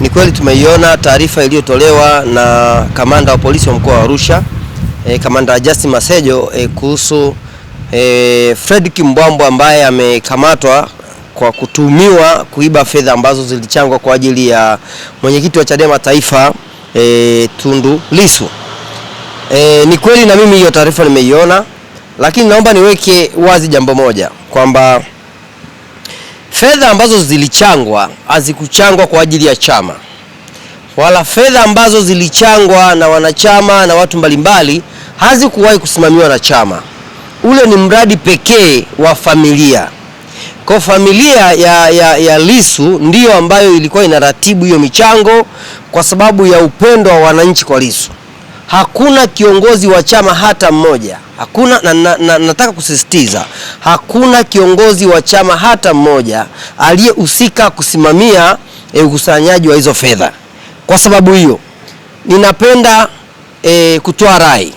Ni kweli tumeiona taarifa iliyotolewa na kamanda wa polisi wa mkoa wa Arusha, Kamanda Justin Masejo, kuhusu Fred Kimbwambo ambaye amekamatwa kwa kutumiwa kuiba fedha ambazo zilichangwa kwa ajili ya mwenyekiti wa Chadema Taifa, Tundu Lissu. Ni kweli na mimi hiyo taarifa nimeiona, lakini naomba niweke wazi jambo moja kwamba fedha ambazo zilichangwa hazikuchangwa kwa ajili ya chama, wala fedha ambazo zilichangwa na wanachama na watu mbalimbali hazikuwahi kusimamiwa na chama. Ule ni mradi pekee wa familia. Kwa familia ya Lissu ndiyo ambayo ilikuwa inaratibu hiyo michango kwa sababu ya upendo wa wananchi kwa Lissu. Hakuna kiongozi wa chama hata mmoja, hakuna nataka kusisitiza, hakuna kiongozi wa chama hata mmoja aliyehusika kusimamia ukusanyaji wa hizo fedha. Kwa sababu hiyo ninapenda kutoa rai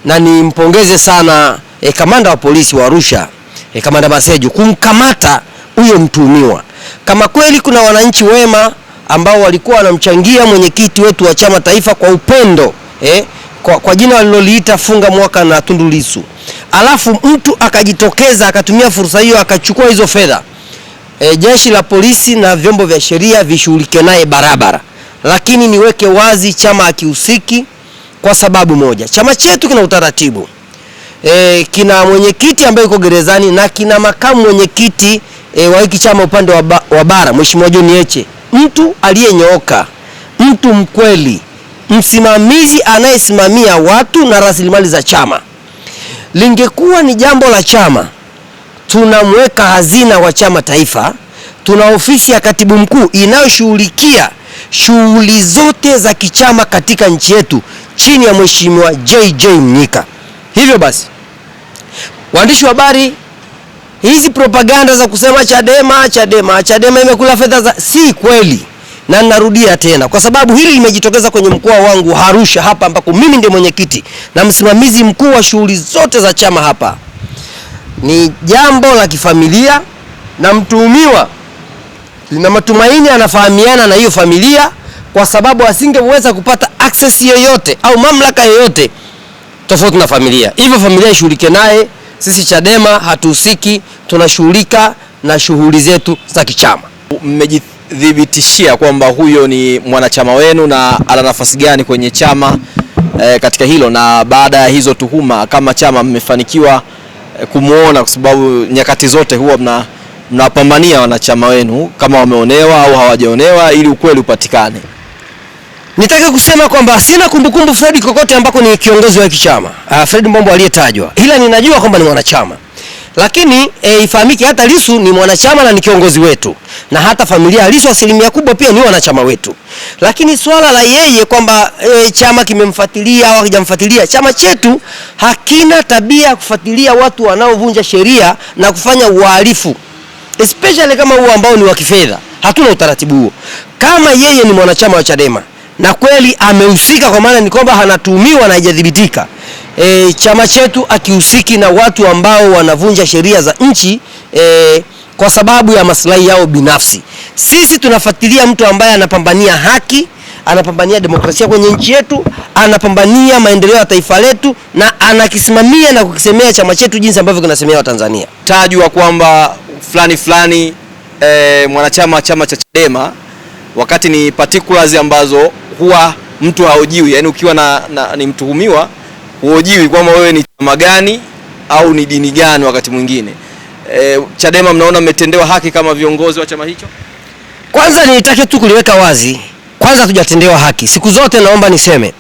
na nimpongeze sana kamanda wa polisi wa Arusha, Kamanda Masejo, kumkamata huyo mtuhumiwa. Kama kweli kuna wananchi wema ambao walikuwa wanamchangia mwenyekiti wetu wa chama taifa kwa upendo, kwa jina waliloliita funga mwaka na Tundu Lissu, alafu mtu akajitokeza akatumia fursa hiyo akachukua hizo fedha, jeshi la polisi na vyombo vya sheria vishughulike naye barabara. Lakini niweke wazi, chama hakihusiki kwa sababu moja. Chama chetu kina utaratibu, kina mwenyekiti ambaye yuko gerezani na kina makamu mwenyekiti wa hiki chama upande wa bara, Mheshimiwa John Heche, mtu aliyenyooka, mtu mkweli, msimamizi anayesimamia watu na rasilimali za chama. Lingekuwa ni jambo la chama, tunamweka hazina wa chama taifa, tuna ofisi ya katibu mkuu inayoshughulikia shughuli zote za kichama katika nchi yetu chini ya Mheshimiwa JJ Mnyika. Hivyo basi, waandishi wa habari, hizi propaganda za kusema Chadema imekula fedha za, si kweli. Na narudia tena, kwa sababu hili limejitokeza kwenye mkoa wangu Arusha hapa, ambako mimi ndiye mwenyekiti na msimamizi mkuu wa shughuli zote za chama hapa. Ni jambo la kifamilia na mtuhumiwa lina matumaini anafahamiana na hiyo familia, kwa sababu asingeweza kupata access yoyote au mamlaka yoyote tofauti na familia. Hivyo familia ishughulike naye. Sisi Chadema hatuhusiki, tunashughulika na shughuli zetu za kichama. Mmejidhibitishia kwamba huyo ni mwanachama wenu na ana nafasi gani kwenye chama katika hilo, na baada ya hizo tuhuma kama chama mmefanikiwa kumuona, kwa sababu nyakati zote huwa mnapambania wanachama wenu kama wameonewa au hawajaonewa ili ukweli upatikane? Nitaka kusema kwamba sina kumbukumbu Fred kokote ambako ni kiongozi wa kichama, Fred Mbombo aliyetajwa, ila ninajua kwamba ni mwanachama. Lakini ifahamike hata Lissu ni mwanachama na ni kiongozi wetu, na hata familia ya Lissu asilimia kubwa pia ni wanachama wetu. Lakini swala la yeye kwamba chama kimemfuatilia au hakijamfuatilia, chama chetu hakina tabia ya kufuatilia watu wanaovunja sheria na kufanya uhalifu, especially kama huo ambao ni wa kifedha. Hatuna utaratibu huo. Kama yeye ni mwanachama wa Chadema na kweli amehusika, kwa maana ni kwamba hanatuhumiwa na haijadhibitika, chama chetu akihusiki na watu ambao wanavunja sheria za nchi kwa sababu ya maslahi yao binafsi. Sisi tunafuatilia mtu ambaye anapambania haki, anapambania demokrasia kwenye nchi yetu, anapambania maendeleo ya taifa letu, na anakisimamia na kukisemea chama chetu jinsi ambavyo kinasemea Watanzania. Tajwa kwamba fulani mwanachama wa chama cha Chadema, wakati ni particulars ambazo huwa mtu haojiwi, yani ukiwa ni mtuhumiwa huojiwi kwamba wewe ni chama gani au ni dini gani. Wakati mwingine Chadema mnaona mmetendewa haki kama viongozi wa chama hicho? Kwanza nitake tu kuliweka wazi, kwanza tujatendewa haki. Siku zote naomba niseme,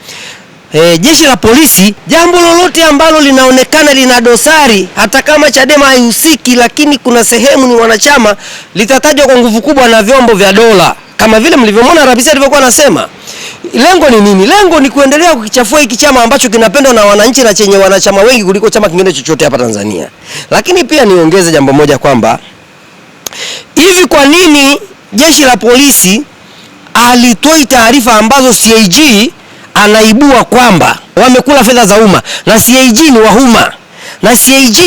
jeshi la polisi, jambo lolote ambalo linaonekana lina dosari, hata kama Chadema haihusiki, lakini kuna sehemu ni wanachama, litatajwa kwa nguvu kubwa na vyombo vya dola, kama vile mlivyomwona Rabisa alivyokuwa anasema. Lengo ni nini? Lengo ni kuendelea kukichafua hiki chama ambacho kinapendwa na wananchi na chenye wanachama wengi kuliko chama kingine chochote hapa Tanzania. Lakini pia niongeze jambo moja kwamba, hivi kwa nini jeshi la polisi alitoi taarifa ambazo CAG anaibua kwamba wamekula fedha za umma, na CAG ni wa umma, na CAG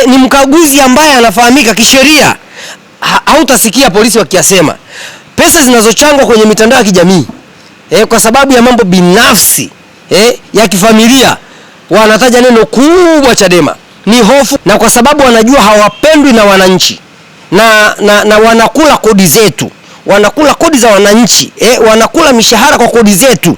ni mkaguzi ambaye anafahamika kisheria? Hautasikia polisi wakiasema. pesa zinazochangwa kwenye mitandao ya kijamii kwa sababu ya mambo binafsi ya kifamilia, wanataja neno kubwa Chadema. Ni hofu, na kwa sababu wanajua hawapendwi na wananchi na wanakula kodi zetu, wanakula kodi za wananchi, wanakula mishahara kwa kodi zetu,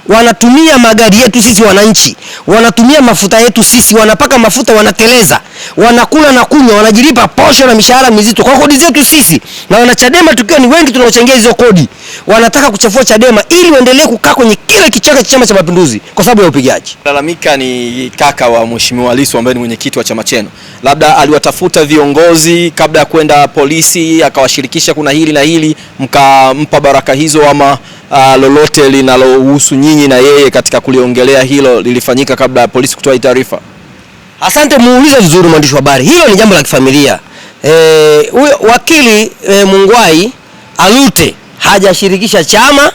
wanatumia magari yetu sisi wananchi, wanatumia mafuta yetu sisi, wanapaka mafuta, wanateleza, wanakula na kunywa, wanajilipa posho na mishahara mizito kwa kodi zetu sisi. Na wanachadema tukiwa ni wengi tunaochangia hizo kodi, wanataka kuchafua Chadema ili waendelee kukaa kwenye kile kichaka cha Chama cha Mapinduzi kwa sababu ya upigaji. Lalamika ni kaka wa Mheshimiwa Lissu ambaye ni mwenyekiti wa chama chenu. Labda aliwatafuta viongozi kabla ya kwenda polisi, akawashirikisha kuna hili na hili, mkampa baraka hizo, ama lolote linalohusu nyinyi na yeye katika kuliongelea hilo lilifanyika kabla ya polisi kutoa taarifa? Asante, muulize vizuri mwandishi wa habari. Hilo ni jambo la kifamilia. Wakili Mungwai Alute hajashirikisha chama,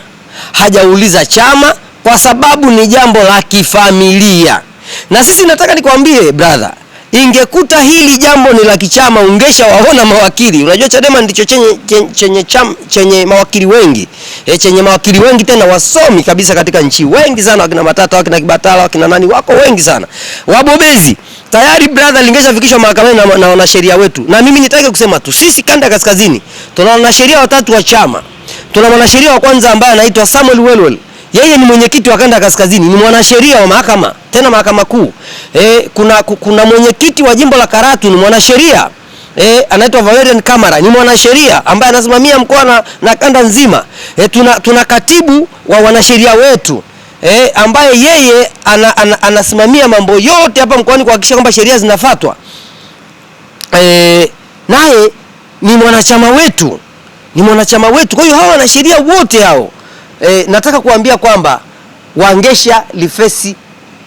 hajauliza chama, kwa sababu ni jambo la kifamilia. Na sisi nataka nikwambie brother, ingekuta hili jambo ni la kichama, ungeshawaona mawakili. Unajua Chadema ndicho chenye mawakili wengi, chenye mawakili wengi tena wasomi kabisa katika nchi, wengi sana, wakina Matata, wakina Kibatala, wakina nani, wako wengi sana wabobezi. Tayari brother, lingeshafikishwa mahakamani na wanasheria wetu. Na mimi nitaka kusema tu, sisi kanda kaskazini tuna wanasheria watatu wa chama. Tuna mwanasheria wa kwanza ambaye anaitwa Samuel Welwel. Yeye ni mwenyekiti wa kanda kaskazini, ni mwanasheria wa mahakama, tena mahakama kuu. Kuna mwenyekiti wa jimbo la Karatu, ni mwanasheria anaitwa Valerian Kamara, ni mwanasheria ambaye anasimamia mkoa na kanda nzima. Tuna katibu wa wanasheria wetu ambaye yeye anasimamia mambo yote hapa mkoani kuhakikisha kwamba sheria zinafuatwa. Naye ni mwanachama wetu, ni mwanachama wetu. Kwa hiyo hawa wanasheria wote hao nataka kuambia kwamba wangesha lifesi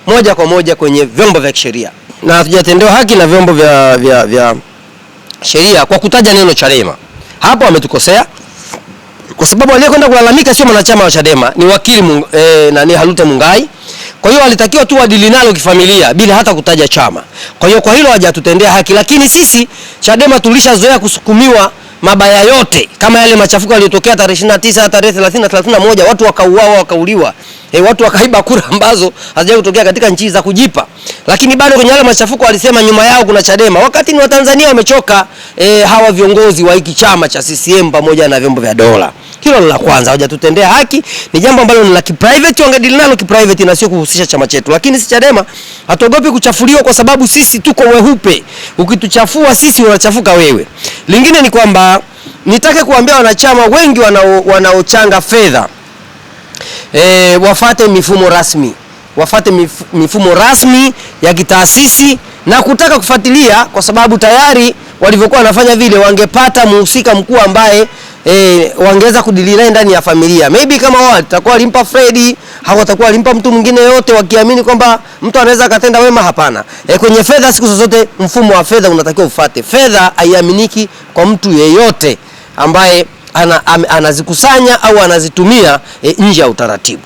moja kwa moja kwenye vyombo vya kisheria, na hatujatendewa haki na vyombo vya sheria kwa kutaja neno Chadema. Hapo wametukosea, kwa sababu aliyekwenda kulalamika sio mwanachama wa Chadema, ni wakili ni Halute Mungai. Kwa hiyo walitakiwa tu wadili nalo kifamilia bila hata kutaja chama. Kwa hiyo kwa hilo hajatutendea haki, lakini sisi Chadema tulishazoea kusukumiwa mabaya yote, kama yale machafuko yaliyotokea tarehe 29, tarehe 30 na 31, watu wakauawa, wakauliwa, watu wakaiba kura ambazo hazijawahi kutokea katika nchi za kujipa. Lakini bado kwenye yale machafuko walisema nyuma yao kuna Chadema, wakati ni Watanzania wamechoka hawa viongozi wa hiki chama cha CCM pamoja na vyombo vya dola. Hilo la kwanza, hawajatutendea haki. Ni jambo ambalo ni la kiprivate, wangedili nalo kiprivate na sio kuhusisha chama chetu. Lakini si Chadema hatuogopi kuchafuliwa kwa sababu sisi tuko weupe. Ukituchafua sisi unachafuka wewe. Lingine ni kwamba nitake kuambia wanachama wengi wanaochanga fedha wafate mifumo rasmi. Wafate mifumo rasmi ya kitaasisi na kutaka kufuatilia, kwa sababu tayari walivyokuwa wanafanya vile wangepata mhusika mkuu ambaye wangeweza kudili naye ndani ya familia. Maybe kama wao watakuwa walimpa Freddy, hawatakuwa walimpa mtu mwingine yote wakiamini kwamba mtu anaweza akatenda wema. Hapana. Kwenye fedha siku zote mfumo wa fedha unatakiwa ufuate. Fedha haiaminiki kwa mtu yeyote ambaye anazikusanya au anazitumia nje ya utaratibu.